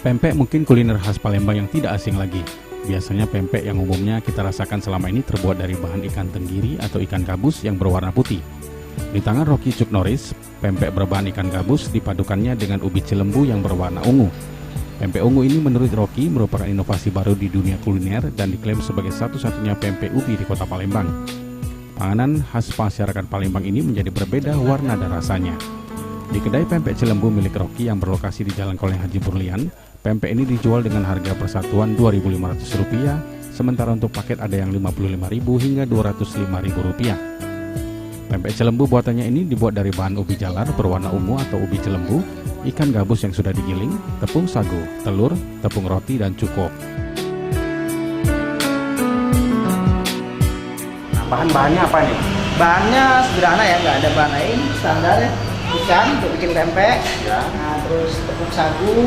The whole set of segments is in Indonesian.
Pempek mungkin kuliner khas Palembang yang tidak asing lagi. Biasanya pempek yang umumnya kita rasakan selama ini terbuat dari bahan ikan tenggiri atau ikan gabus yang berwarna putih. Di tangan Rocky Chuck Norris, pempek berbahan ikan gabus dipadukannya dengan ubi cilembu yang berwarna ungu. Pempek ungu ini menurut Rocky merupakan inovasi baru di dunia kuliner dan diklaim sebagai satu-satunya pempek ubi di kota Palembang. Panganan khas masyarakat Palembang ini menjadi berbeda warna dan rasanya. Di kedai pempek cilembu milik Rocky yang berlokasi di Jalan Koleng Haji Burlian, pempek ini dijual dengan harga persatuan Rp2.500, sementara untuk paket ada yang Rp55.000 hingga Rp205.000. Pempek cilembu buatannya ini dibuat dari bahan ubi jalar berwarna ungu atau ubi cilembu, ikan gabus yang sudah digiling, tepung sagu, telur, tepung roti, dan cuko. Nah, bahan-bahannya apa nih? Bahannya sederhana ya, nggak ada bahan lain, standar ya. Ikan untuk bikin pempek, Ya. nah, terus tepung sagu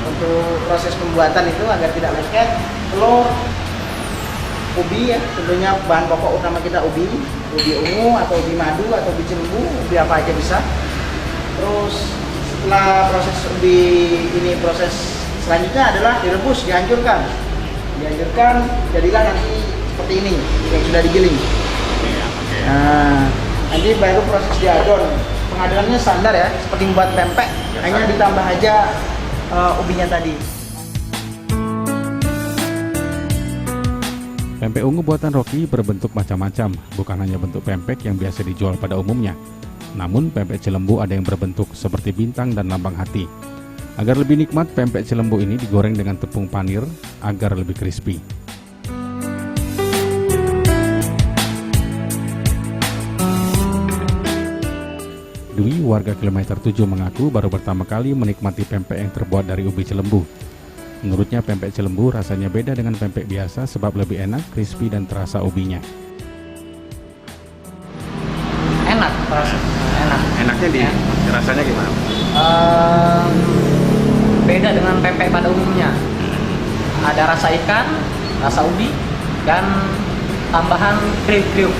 untuk proses pembuatan itu agar tidak lengket, telur, ubi ya, tentunya bahan pokok utama kita ubi ungu atau ubi madu atau ubi cilembu, ubi apa aja bisa. Terus setelah proses ubi ini, proses selanjutnya adalah direbus, dihancurkan, jadilah nanti seperti ini yang sudah digiling. Nah, nanti baru proses diadon. Pengadonannya standar ya, seperti membuat pempek, hanya ditambah aja ubinya tadi. Pempek ungu buatan Rocky berbentuk macam-macam, bukan hanya bentuk pempek yang biasa dijual pada umumnya. Namun pempek cilembu ada yang berbentuk seperti bintang dan lambang hati. Agar lebih nikmat, pempek cilembu ini digoreng dengan tepung panir agar lebih crispy. Dwi, warga kilometer 7 mengaku baru pertama kali menikmati pempek yang terbuat dari ubi cilembu. Menurutnya pempek cilembu rasanya beda dengan pempek biasa sebab lebih enak, crispy, dan terasa ubinya. Enak, enak. Enaknya rasanya gimana? Beda dengan pempek pada umumnya. Ada rasa ikan, rasa ubi, dan tambahan kriuk-kriuk.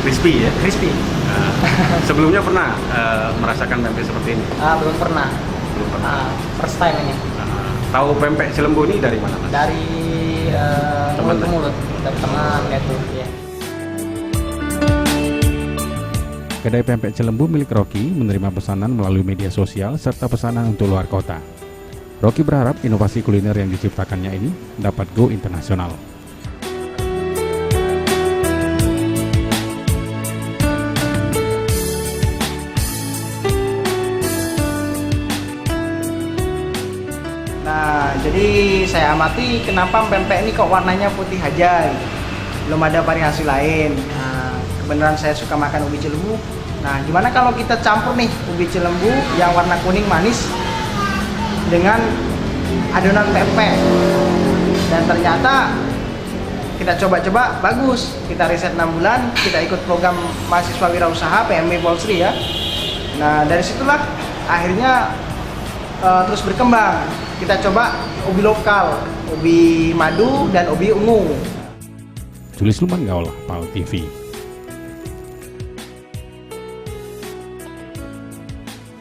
Crispy ya? Crispy. Sebelumnya pernah merasakan pempek seperti ini? Belum pernah. Belum pernah. First time ini. Tahu pempek cilembu ini dari mana, Mas? Dari mulut ke mulut, dari teman gitu. Ya. Kedai pempek cilembu milik Rocky menerima pesanan melalui media sosial serta pesanan untuk luar kota. Rocky berharap inovasi kuliner yang diciptakannya ini dapat go internasional. Nah, jadi saya amati kenapa pempek ini kok warnanya putih aja, gitu. Belum ada variasi lain. Nah, kebenaran saya suka makan ubi cilembu. Nah, gimana kalau kita campur nih ubi cilembu yang warna kuning manis dengan adonan pempek? Dan ternyata kita coba-coba bagus. Kita riset 6 bulan, kita ikut program mahasiswa wirausaha PMB Polsri ya. Nah, dari situlah akhirnya terus berkembang. Kita coba ubi lokal, ubi madu dan ubi ungu. Julis Luman Gaul, PAL TV.